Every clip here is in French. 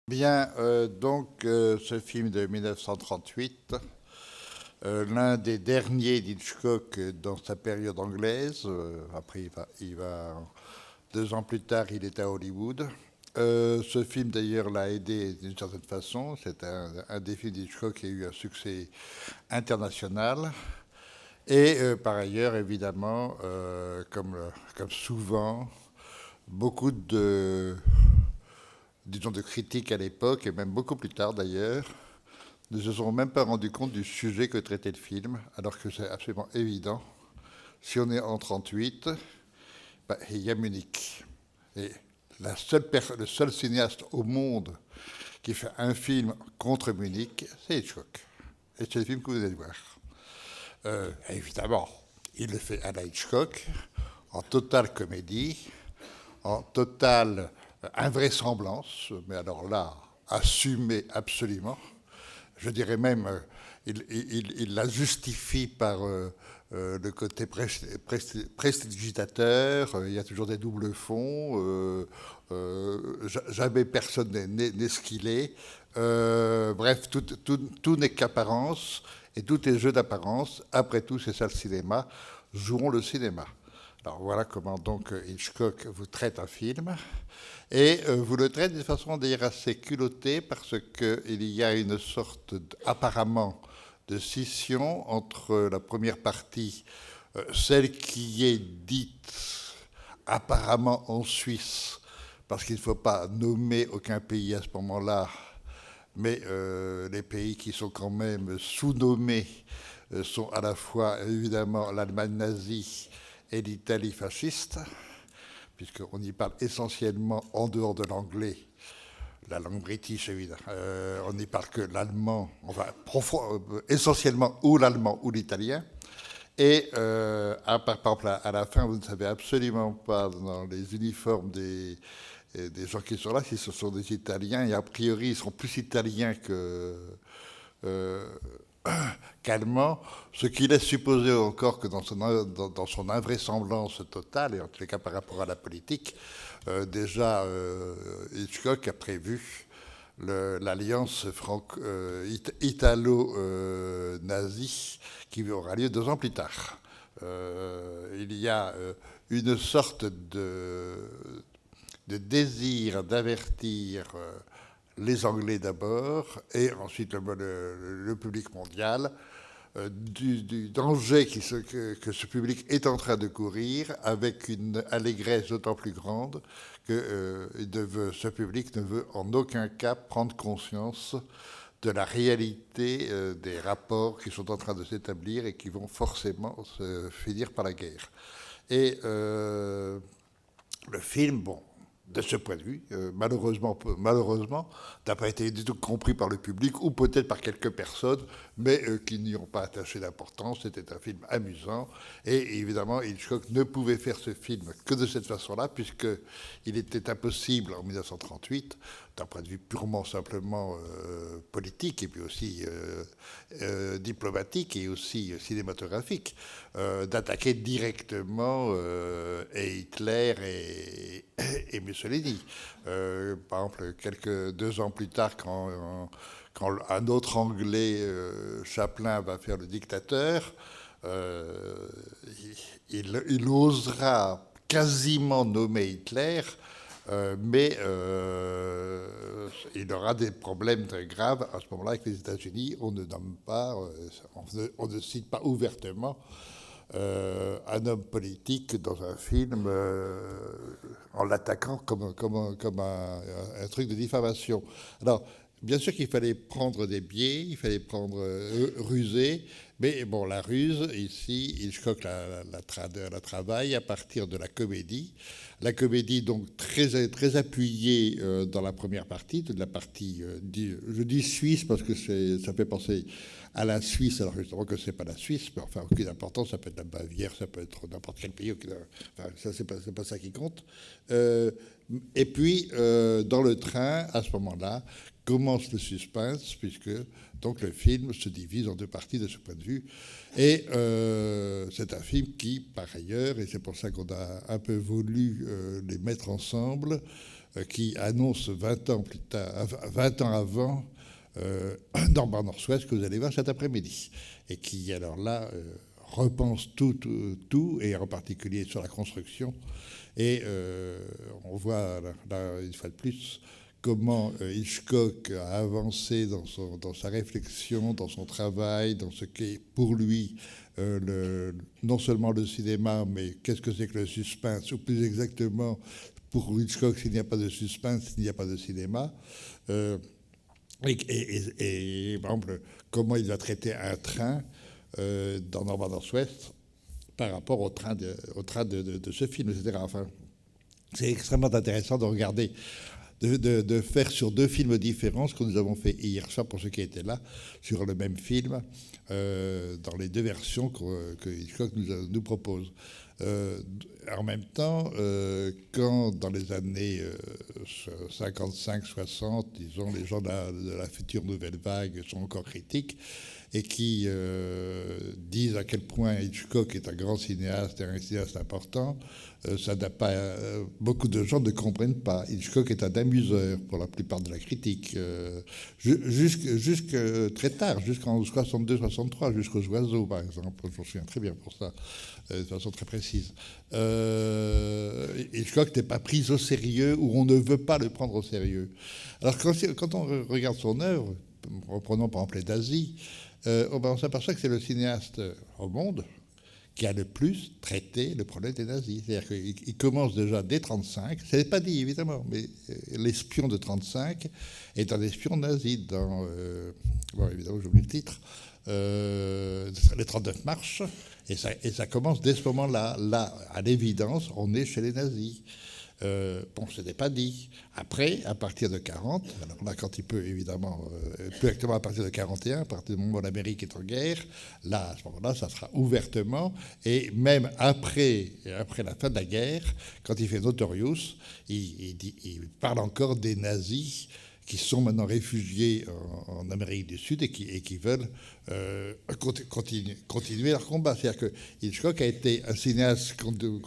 Bien, ce film de 1938, l'un des derniers d'Hitchcock dans sa période anglaise. Après, 2 ans plus tard, il est à Hollywood. Ce film, d'ailleurs, l'a aidé d'une certaine façon. C'est un des films d'Hitchcock qui a eu un succès international. Et par ailleurs, évidemment, comme souvent, beaucoup disons, de critiques à l'époque, et même beaucoup plus tard d'ailleurs, ne se sont même pas rendus compte du sujet que traitait le film, alors que c'est absolument évident. Si on est en 38, il y a Munich. Et le seul cinéaste au monde qui fait un film contre Munich, c'est Hitchcock. Et c'est le film que vous allez voir. Évidemment, il le fait à la Hitchcock, en totale comédie, en totale invraisemblance, mais alors là, assumé absolument. Je dirais même, il la justifie par le côté prestidigitateur. Il y a toujours des doubles fonds. Jamais personne n'est ce qu'il est. Bref, tout n'est qu'apparence et tout est jeu d'apparence. Après tout, c'est ça le cinéma. Jouons le cinéma. Alors voilà comment donc Hitchcock vous traite un film. Et vous le traitez de façon d'ailleurs assez culottée parce qu'il y a une sorte apparemment de scission entre la première partie, celle qui est dite apparemment en Suisse, parce qu'il ne faut pas nommer aucun pays à ce moment-là, mais les pays qui sont quand même sous-nommés sont à la fois évidemment l'Allemagne nazie et l'Italie fasciste, puisqu'on y parle essentiellement en dehors de l'anglais, la langue british évidemment. On n'y parle que l'allemand, enfin essentiellement ou l'allemand ou l'italien. Et par exemple, à la fin, vous ne savez absolument pas dans les uniformes des gens qui sont là si ce sont des Italiens. Et a priori, ils sont plus italiens euh, qu'allemand, ce qui laisse supposer encore que dans son invraisemblance totale, et en tous les cas par rapport à la politique, déjà Hitchcock a prévu l'alliance italo-nazie qui aura lieu 2 ans plus tard. Il y a une sorte de désir d'avertir les Anglais d'abord et ensuite le public mondial du danger que ce public est en train de courir avec une allégresse d'autant plus grande que ce public ne veut en aucun cas prendre conscience de la réalité des rapports qui sont en train de s'établir et qui vont forcément se finir par la guerre. Et le film, bon, de ce point de vue, malheureusement, n'a pas été du tout compris par le public, ou peut-être par quelques personnes, mais qui n'y ont pas attaché d'importance. C'était un film amusant, et évidemment, Hitchcock ne pouvait faire ce film que de cette façon-là, puisqu'il était impossible en 1938, d'un point de vue purement simplement politique, et puis aussi diplomatique, et aussi cinématographique, d'attaquer directement et Hitler et Mussolini. Par exemple, 2 ans plus tard, quand un autre Anglais, Chaplin, va faire le dictateur, il osera quasiment nommer Hitler, mais il aura des problèmes très graves à ce moment-là avec les États-Unis. On ne nomme pas, on ne cite pas ouvertement un homme politique dans un film en l'attaquant comme un truc de diffamation. Alors, bien sûr qu'il fallait prendre des biais, il fallait ruser, mais bon, la ruse, ici, Hitchcock la travaille à partir de la comédie. La comédie, donc, très appuyée dans la première partie, de la partie, je dis suisse parce que ça fait penser à la Suisse, alors justement que c'est pas la Suisse, mais enfin, aucune importance, ça peut être la Bavière, ça peut être n'importe quel pays, enfin, ça, c'est pas ça qui compte. Et puis, dans le train, à ce moment-là, commence le suspense, puisque donc le film se divise en 2 parties de ce point de vue. Et c'est un film qui, par ailleurs, et c'est pour ça qu'on a un peu voulu les mettre ensemble, qui annonce 20 ans plus tard, 20 ans avant North by Northwest, que vous allez voir cet après-midi, et qui alors là repense tout, et en particulier sur la construction. Et on voit là, une fois de plus, comment Hitchcock a avancé dans sa réflexion, dans son travail, dans ce qu'est pour lui non seulement le cinéma, mais qu'est-ce que c'est que le suspense, ou plus exactement, pour Hitchcock, s'il n'y a pas de suspense, il n'y a pas de cinéma. Et par exemple, comment il va traiter un train dans North by Northwest par rapport au train de ce film, etc. Enfin, c'est extrêmement intéressant de regarder, de faire sur 2 films différents ce que nous avons fait hier soir pour ceux qui étaient là, sur le même film, dans les 2 versions que Hitchcock nous propose. En même temps, quand dans les années 55-60, disons, les gens de la future nouvelle vague sont encore critiques et qui disent à quel point Hitchcock est un grand cinéaste et un cinéaste important, ça n'a pas, beaucoup de gens ne comprennent pas. Hitchcock est un amuseur pour la plupart de la critique, jusque très tard, jusqu'en 62-63, jusqu'aux Oiseaux, par exemple. Je me souviens très bien pour ça, de façon très précise. Hitchcock n'est pas pris au sérieux, ou on ne veut pas le prendre au sérieux. Alors quand on regarde son œuvre, reprenons par exemple les d'Asie, on s'aperçoit que c'est le cinéaste au monde qui a le plus traité le problème des nazis. C'est-à-dire qu'il commence déjà dès 1935, ce n'est pas dit évidemment, mais l'espion de 1935 est un espion nazi dans, bon évidemment j'oublie le titre, les 39 marches, et ça commence dès ce moment-là. Là, à l'évidence, on est chez les nazis. Bon, ce n'est pas dit. Après, à partir de 40, alors là, quand il peut, évidemment, plus exactement à partir de 41, à partir du moment où l'Amérique est en guerre, là, à ce moment-là, ça sera ouvertement, et même après la fin de la guerre, quand il fait Notorious, il parle encore des nazis qui sont maintenant réfugiés en Amérique du Sud et qui veulent continuer leur combat. C'est-à-dire que Hitchcock a été un cinéaste dont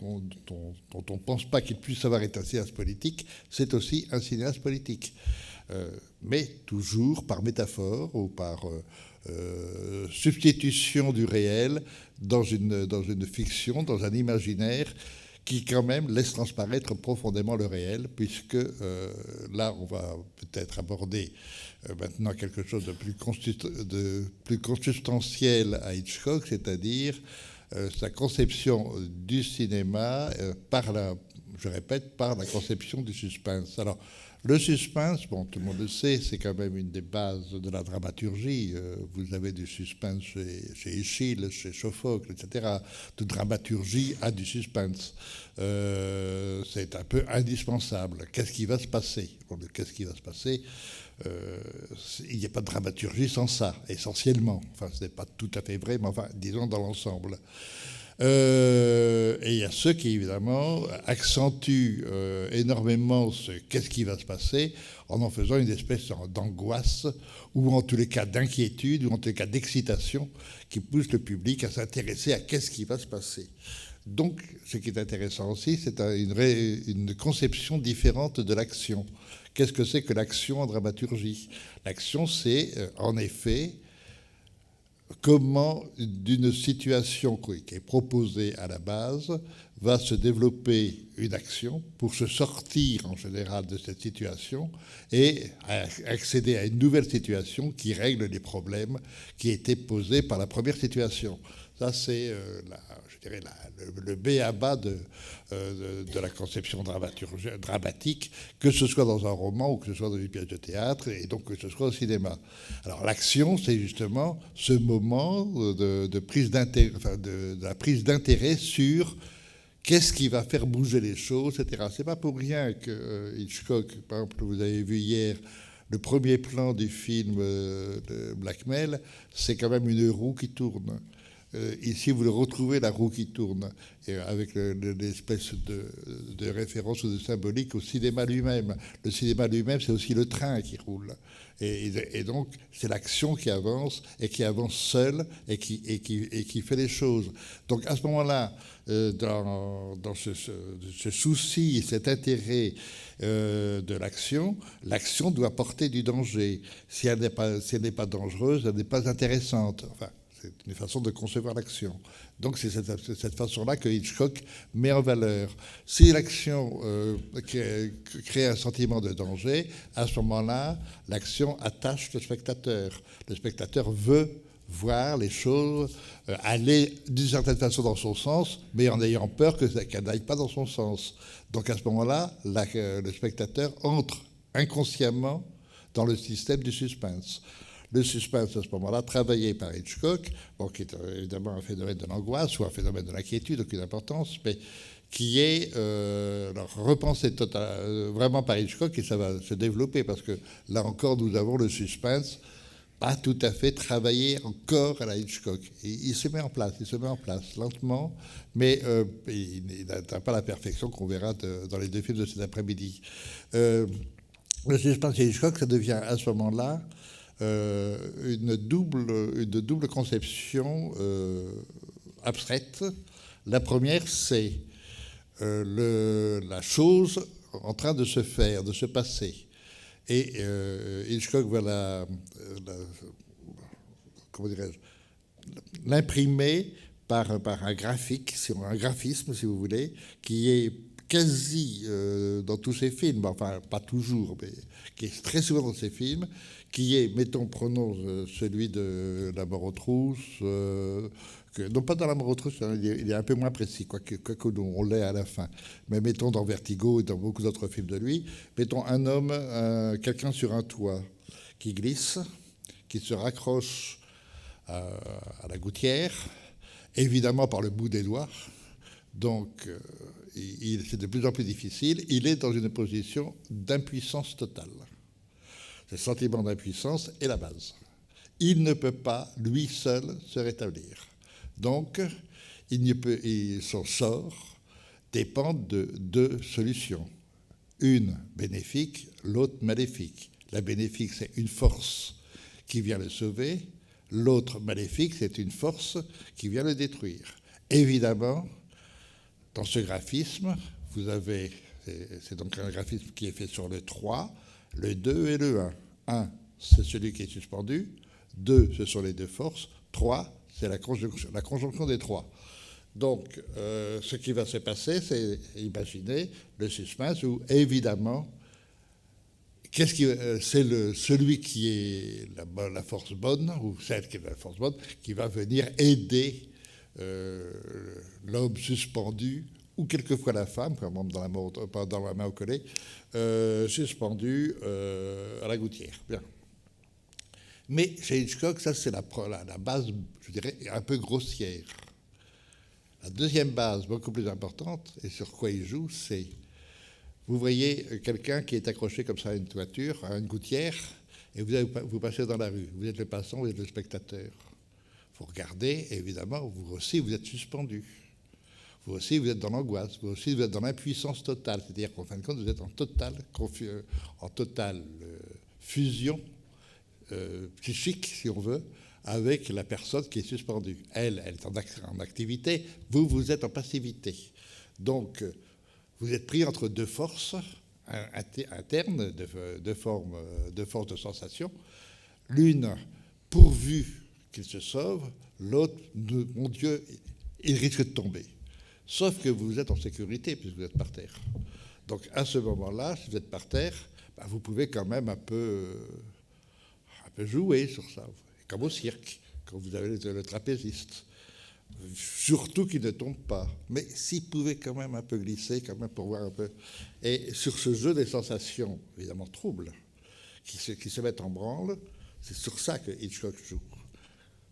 on ne pense pas qu'il puisse avoir été un cinéaste politique. C'est aussi un cinéaste politique. Mais toujours par métaphore ou par substitution du réel dans une fiction, dans un imaginaire qui quand même laisse transparaître profondément le réel, puisque là, on va peut-être aborder maintenant quelque chose de plus consubstantiel à Hitchcock, c'est-à-dire sa conception du cinéma je répète, par la conception du suspense. Alors, le suspense, bon, tout le monde le sait, c'est quand même une des bases de la dramaturgie. Vous avez du suspense chez Eschyle, chez Sophocle, etc. Toute dramaturgie a du suspense. C'est un peu indispensable. Qu'est-ce qui va se passer? Qu'est-ce qui va se passer? Il n'y a pas de dramaturgie sans ça, essentiellement. Enfin, ce n'est pas tout à fait vrai, mais enfin, disons dans l'ensemble. Et il y a ceux qui, évidemment, accentuent énormément qu'est-ce qui va se passer en faisant une espèce d'angoisse ou en tous les cas d'inquiétude ou en tous les cas d'excitation qui pousse le public à s'intéresser à qu'est-ce qui va se passer. Donc, ce qui est intéressant aussi, c'est une conception différente de l'action. Qu'est-ce que c'est que l'action en dramaturgie? L'action, c'est en effet comment d'une situation qui est proposée à la base va se développer une action pour se sortir en général de cette situation et accéder à une nouvelle situation qui règle les problèmes qui étaient posés par la première situation. Ça, c'est, je dirais, le b.a.-ba de la conception dramatique, que ce soit dans un roman ou que ce soit dans une pièce de théâtre, et donc que ce soit au cinéma. Alors l'action, c'est justement ce moment de prise d'intérêt, enfin de la prise d'intérêt sur qu'est-ce qui va faire bouger les choses, etc. C'est pas pour rien que Hitchcock, par exemple, vous avez vu hier, le premier plan du film de Blackmail, c'est quand même une roue qui tourne. ici, vous le retrouvez, la roue qui tourne, et avec l'espèce de référence ou de symbolique au cinéma lui-même. Le cinéma lui-même, c'est aussi le train qui roule. Et donc, c'est l'action qui avance seule et qui fait les choses. Donc, à ce moment-là, dans ce souci, cet intérêt de l'action, l'action doit porter du danger. Si elle n'est pas dangereuse, elle n'est pas intéressante. Enfin, c'est une façon de concevoir l'action. Donc c'est cette façon-là que Hitchcock met en valeur. Si l'action crée un sentiment de danger, à ce moment-là, l'action attache le spectateur. Le spectateur veut voir les choses aller d'une certaine façon dans son sens, mais en ayant peur qu'elle n'aille pas dans son sens. Donc à ce moment-là, le spectateur entre inconsciemment dans le système du suspense. Le suspense, à ce moment-là, travaillé par Hitchcock, bon, qui est évidemment un phénomène de l'angoisse ou un phénomène de l'inquiétude, aucune importance, mais qui est repensé vraiment par Hitchcock, et ça va se développer, parce que là encore, nous avons le suspense pas tout à fait travaillé encore à la Hitchcock. Et il se met en place lentement, mais il n'atteint pas la perfection qu'on verra dans les deux films de cet après-midi. Le suspense chez Hitchcock, ça devient à ce moment-là une double conception abstraite. La première, c'est la chose en train de se faire, de se passer. Et Hitchcock va comment dirais-je, l'imprimer par un graphisme, si vous voulez, qui est quasi dans tous ses films, enfin pas toujours, mais qui est très souvent dans ses films, qui est, prenons celui de La mort aux trousses, non pas dans La mort aux trousses, hein, il est un peu moins précis, quoique on l'est à la fin, mais mettons dans Vertigo et dans beaucoup d'autres films de lui, mettons un homme, quelqu'un sur un toit, qui glisse, qui se raccroche à la gouttière, évidemment par le bout des doigts, donc c'est de plus en plus difficile, il est dans une position d'impuissance totale. Ce sentiment d'impuissance est la base. Il ne peut pas, lui seul, se rétablir. Donc, son sort dépend de deux solutions. Une bénéfique, l'autre maléfique. La bénéfique, c'est une force qui vient le sauver. L'autre maléfique, c'est une force qui vient le détruire. Évidemment, dans ce graphisme, vous avez, c'est donc un graphisme qui est fait sur le 3, le 2 et le 1. 1, c'est celui qui est suspendu. 2, ce sont les deux forces. 3, c'est la conjonction des trois. Donc, ce qui va se passer, c'est imaginer le suspense où, évidemment, c'est celui qui est la force bonne, ou celle qui est la force bonne, qui va venir aider l'homme suspendu, ou quelquefois la femme, comme dans La main au collet, suspendu à la gouttière. Bien. Mais chez Hitchcock, ça c'est la base, je dirais, un peu grossière. La deuxième base, beaucoup plus importante, et sur quoi il joue, c'est, vous voyez quelqu'un qui est accroché comme ça à une toiture, à une gouttière, et vous passez dans la rue. Vous êtes le passant, vous êtes le spectateur. Vous regardez, et évidemment, vous aussi, vous êtes suspendu. Vous aussi, vous êtes dans l'angoisse. Vous aussi, vous êtes dans l'impuissance totale. C'est-à-dire qu'en fin de compte, vous êtes en totale fusion psychique, si on veut, avec la personne qui est suspendue. Elle est en activité, vous êtes en passivité. Donc, vous êtes pris entre deux forces internes, deux formes de sensation. L'une, pourvu qu'il se sauve, l'autre, mon Dieu, il risque de tomber. Sauf que vous êtes en sécurité puisque vous êtes par terre. Donc, à ce moment-là, si vous êtes par terre, vous pouvez quand même un peu jouer sur ça, comme au cirque, quand vous avez le trapéziste. Surtout qu'il ne tombe pas. Mais s'il pouvait quand même un peu glisser, quand même pour voir un peu. Et sur ce jeu des sensations, évidemment troubles, qui se mettent en branle, c'est sur ça que Hitchcock joue.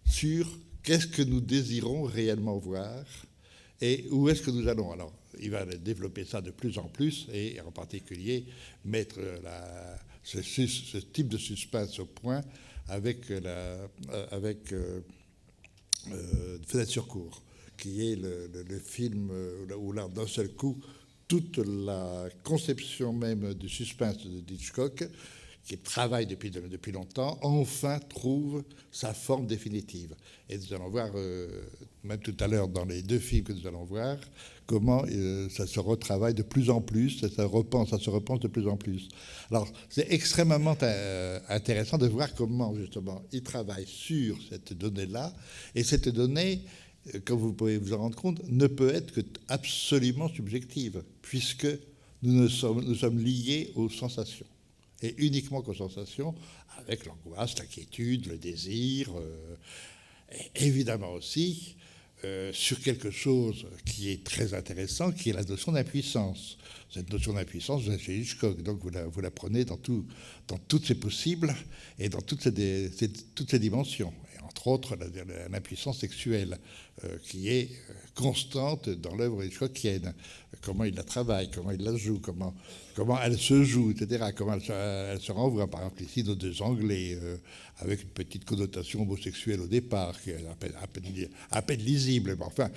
Sur qu'est-ce que nous désirons réellement voir et où est-ce que nous allons. Alors, il va développer ça de plus en plus et en particulier mettre ce type de suspense au point avec Fenêtre sur cour, qui est le film où là, d'un seul coup, toute la conception même du suspense de Hitchcock, qui travaille depuis longtemps, enfin trouve sa forme définitive. Et nous allons voir, même tout à l'heure dans les deux films que nous allons voir, comment ça se retravaille de plus en plus, ça se repense de plus en plus. Alors, c'est extrêmement intéressant de voir comment, justement, il travaille sur cette donnée-là, et cette donnée, comme vous pouvez vous en rendre compte, ne peut être que absolument subjective, puisque nous sommes liés aux sensations, et uniquement qu'aux sensations, avec l'angoisse, l'inquiétude, le désir, et évidemment aussi sur quelque chose qui est très intéressant, qui est la notion d'impuissance. Cette notion d'impuissance, vous avez chez Hitchcock, donc vous la prenez dans toutes ses possibles et dans toutes ces dimensions. Et entre autres, l'impuissance sexuelle, qui est constante dans l'œuvre hitchcockienne. Comment il la travaille, comment il la joue, comment elle se joue, etc. Comment elle se renvoie. Par exemple, ici, nos deux Anglais, avec une petite connotation homosexuelle au départ, qui est à peine lisible, mais enfin,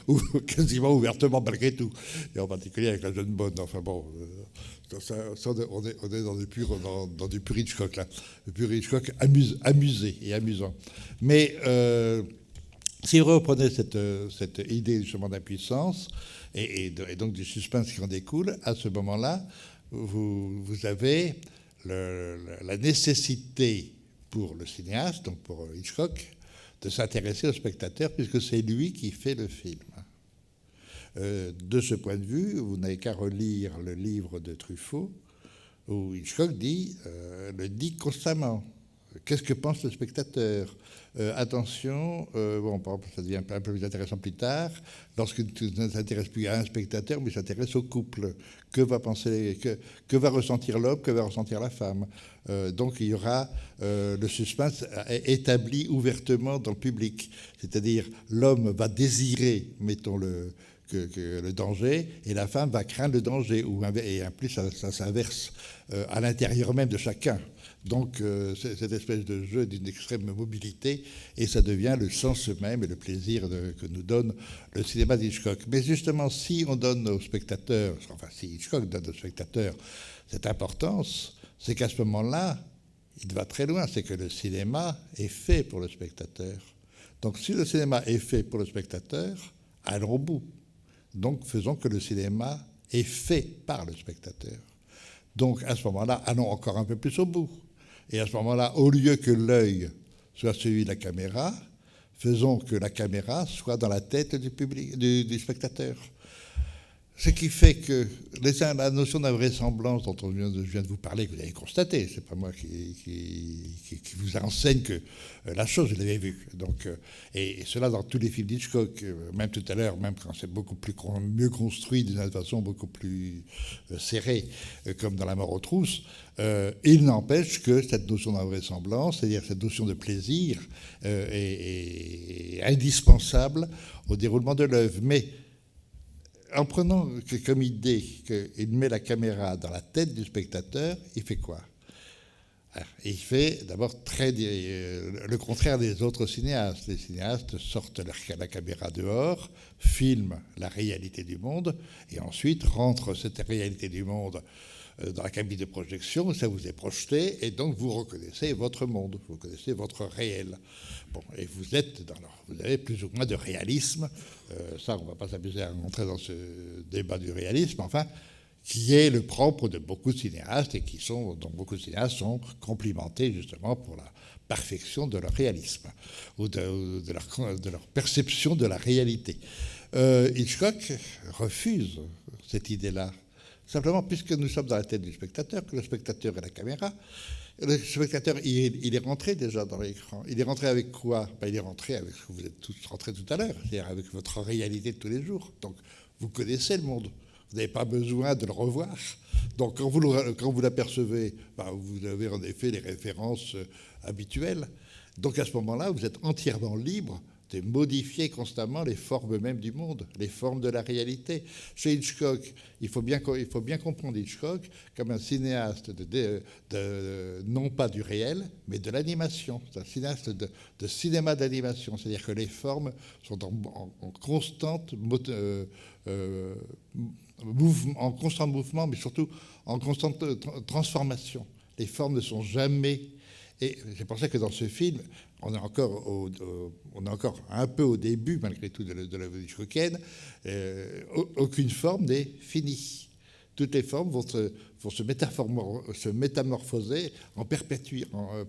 ou quasiment ouvertement malgré tout, et en particulier avec la jeune bonne. Enfin bon, on est dans du pur Hitchcock, là. Le pur Hitchcock amusé et amusant. Mais si vous reprenez cette idée justement d'impuissance et donc du suspense qui en découle, à ce moment-là, vous avez la nécessité pour le cinéaste, donc pour Hitchcock, de s'intéresser au spectateur, puisque c'est lui qui fait le film. De ce point de vue, vous n'avez qu'à relire le livre de Truffaut, où Hitchcock le dit constamment. Qu'est-ce que pense le spectateur ? Attention, ça devient un peu plus intéressant plus tard, lorsque tu ne s'intéresses plus à un spectateur, mais s'intéresse au couple. Que va ressentir l'homme, que va ressentir la femme ? Donc il y aura le suspense établi ouvertement dans le public. C'est-à-dire, l'homme va désirer, mettons le danger, et la femme va craindre le danger, et en plus ça s'inverse à l'intérieur même de chacun. Donc cette espèce de jeu d'une extrême mobilité, et ça devient le sens même et le plaisir que nous donne le cinéma d'Hitchcock. Mais justement, si on donne aux spectateurs, enfin si Hitchcock donne aux spectateurs cette importance, c'est qu'à ce moment-là, il va très loin, c'est que le cinéma est fait pour le spectateur. Donc si le cinéma est fait pour le spectateur, allons au bout. Donc faisons que le cinéma est fait par le spectateur. Donc à ce moment-là, allons encore un peu plus au bout. Et à ce moment-là, au lieu que l'œil soit celui de la caméra, faisons que la caméra soit dans la tête du spectateur. Ce qui fait que la notion d'invraisemblance dont je viens de vous parler, que vous avez constaté, c'est pas moi qui vous enseigne que la chose, vous l'avez vue. Donc, et cela dans tous les films d'Hitchcock, même tout à l'heure, même quand c'est beaucoup mieux construit, d'une façon beaucoup plus serrée, comme dans La mort aux trousses, il n'empêche que cette notion d'invraisemblance, c'est-à-dire cette notion de plaisir, est indispensable au déroulement de l'œuvre. Mais en prenant comme idée qu'il met la caméra dans la tête du spectateur, il fait quoi ? Il fait d'abord le contraire des autres cinéastes. Les cinéastes sortent la caméra dehors, filment la réalité du monde, et ensuite rentrent cette réalité du monde dans la cabine de projection, ça vous est projeté, et donc vous reconnaissez votre monde, vous connaissez votre réel. Bon, et vous avez plus ou moins de réalisme, ça on ne va pas s'amuser à rentrer dans ce débat du réalisme, enfin, qui est le propre de beaucoup de cinéastes, et dont beaucoup de cinéastes sont complimentés justement pour la perfection de leur réalisme, ou de leur perception de la réalité. Hitchcock refuse cette idée-là. Simplement, puisque nous sommes dans la tête du spectateur, que le spectateur est la caméra, le spectateur, il est rentré déjà dans l'écran. Il est rentré avec quoi ? Il est rentré avec ce que vous êtes tous rentrés tout à l'heure, c'est-à-dire avec votre réalité de tous les jours. Donc, vous connaissez le monde. Vous n'avez pas besoin de le revoir. Donc, quand vous l'apercevez, vous avez en effet les références habituelles. Donc, à ce moment-là, vous êtes entièrement libre de modifier constamment les formes même du monde, les formes de la réalité. Chez Hitchcock, il faut bien comprendre Hitchcock comme un cinéaste non pas du réel, mais de l'animation. C'est un cinéaste de cinéma d'animation, c'est-à-dire que les formes sont en constant mouvement, mais surtout en constante transformation. Les formes ne sont jamais... Et c'est pour ça que dans ce film, on est encore un peu au début, malgré tout, de l'œuvre hitchcockienne. Aucune forme n'est finie. Toutes les formes vont se métamorphoser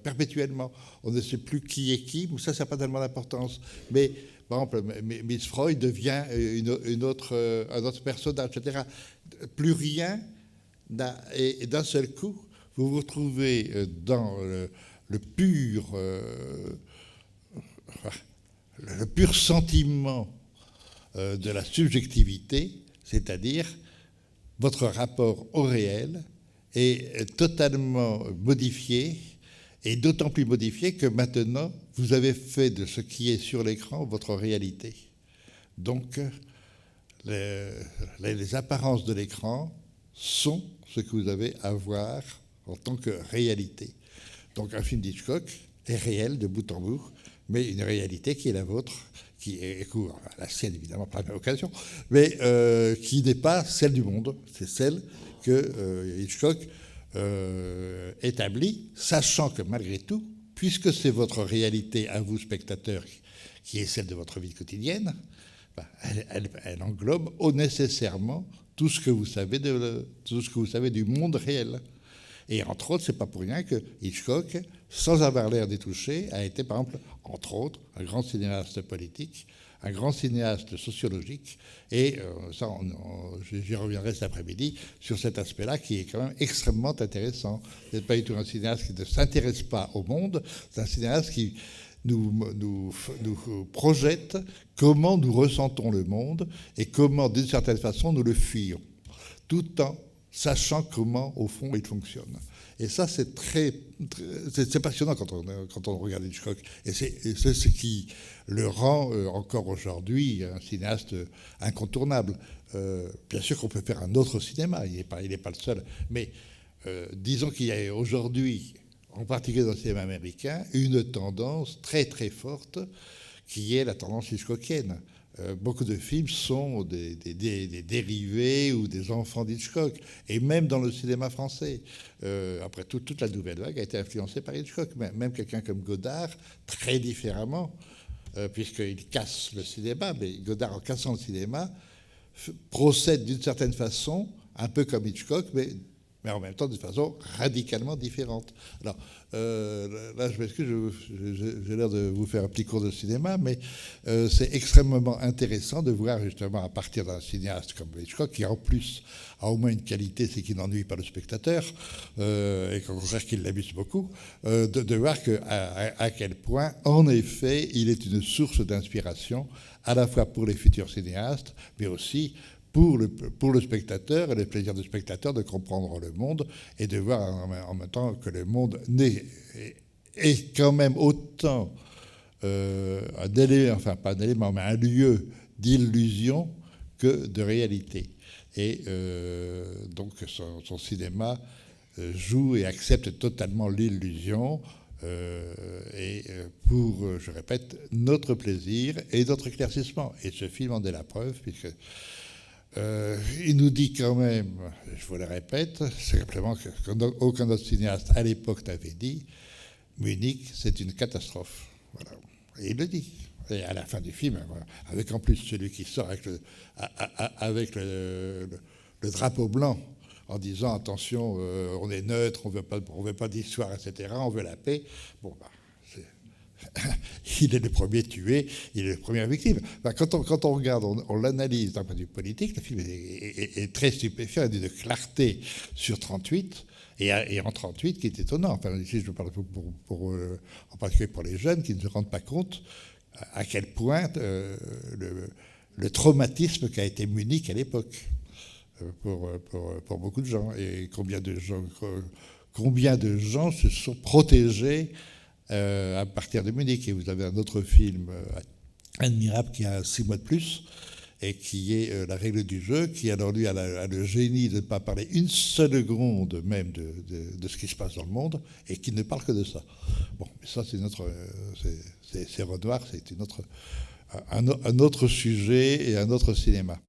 perpétuellement. On ne sait plus qui est qui, mais ça n'a pas tellement d'importance. Mais, par exemple, Miss Freud devient un autre personnage, etc. Plus rien, et d'un seul coup, vous vous retrouvez dans le pur sentiment de la subjectivité, c'est-à-dire votre rapport au réel est totalement modifié, et d'autant plus modifié que maintenant, vous avez fait de ce qui est sur l'écran votre réalité. Donc, les apparences de l'écran sont ce que vous avez à voir en tant que réalité. Donc un film d'Hitchcock est réel de bout en bout, mais une réalité qui est la vôtre, qui est la sienne évidemment par la même occasion, mais qui n'est pas celle du monde. C'est celle que Hitchcock établit, sachant que malgré tout, puisque c'est votre réalité à vous, spectateurs, qui est celle de votre vie quotidienne, elle englobe nécessairement tout ce que vous savez du monde réel. Et entre autres, c'est pas pour rien que Hitchcock, sans avoir l'air d'y toucher, a été, par exemple, entre autres, un grand cinéaste politique, un grand cinéaste sociologique, et ça, j'y reviendrai cet après-midi, sur cet aspect-là qui est quand même extrêmement intéressant. Vous n'êtes pas du tout un cinéaste qui ne s'intéresse pas au monde, c'est un cinéaste qui nous projette comment nous ressentons le monde et comment, d'une certaine façon, nous le fuyons, tout en sachant comment, au fond, il fonctionne. Et ça, c'est c'est passionnant quand on regarde Hitchcock. Et c'est ce qui le rend encore aujourd'hui un cinéaste incontournable. Bien sûr qu'on peut faire un autre cinéma, il n'est pas le seul. Mais disons qu'il y a aujourd'hui, en particulier dans le cinéma américain, une tendance très très forte qui est la tendance hitchcockienne. Beaucoup de films sont des dérivés ou des enfants d'Hitchcock. Et même dans le cinéma français, après toute la nouvelle vague a été influencée par Hitchcock. Même quelqu'un comme Godard, très différemment, puisqu'il casse le cinéma, mais Godard, en cassant le cinéma, procède d'une certaine façon, un peu comme Hitchcock, mais en même temps de façon radicalement différente. Alors, là, je m'excuse, j'ai l'air de vous faire un petit cours de cinéma, mais c'est extrêmement intéressant de voir justement, à partir d'un cinéaste comme Hitchcock, qui en plus a au moins une qualité, c'est qu'il n'ennuie pas le spectateur, et qu'au contraire qu'il l'amuse beaucoup, de voir à quel point, en effet, il est une source d'inspiration, à la fois pour les futurs cinéastes, mais aussi pour le spectateur et le plaisir du spectateur de comprendre le monde et de voir en même temps que le monde est quand même autant un élément, enfin pas un élément, mais un lieu d'illusion que de réalité. Et donc son cinéma joue et accepte totalement l'illusion pour, je répète, notre plaisir et notre éclaircissement. Et ce film en est la preuve, puisque il nous dit quand même, je vous le répète, simplement qu'aucun autre cinéaste à l'époque n'avait dit, Munich, c'est une catastrophe. Voilà. Et il le dit. Et à la fin du film, avec en plus celui qui sort avec le drapeau blanc, en disant attention, on est neutre, on veut pas d'histoire, etc., on veut la paix. Bon, il est le premier tué, il est la première victime. Quand on regarde, on l'analyse d'un point de vue politique, le film est très stupéfiant, il y a une clarté sur 38, et en 38 qui est étonnant. Enfin, ici, je parle en particulier pour les jeunes qui ne se rendent pas compte à quel point le traumatisme qu'a été Munich à l'époque pour beaucoup de gens, et combien de gens se sont protégés à partir de Munich. Et vous avez un autre film admirable qui a 6 mois de plus et qui est la règle du jeu, qui alors lui a le génie de ne pas parler une seconde même de ce qui se passe dans le monde et qui ne parle que de ça. Bon, mais ça c'est notre, c'est Renoir, c'est un autre sujet et un autre cinéma.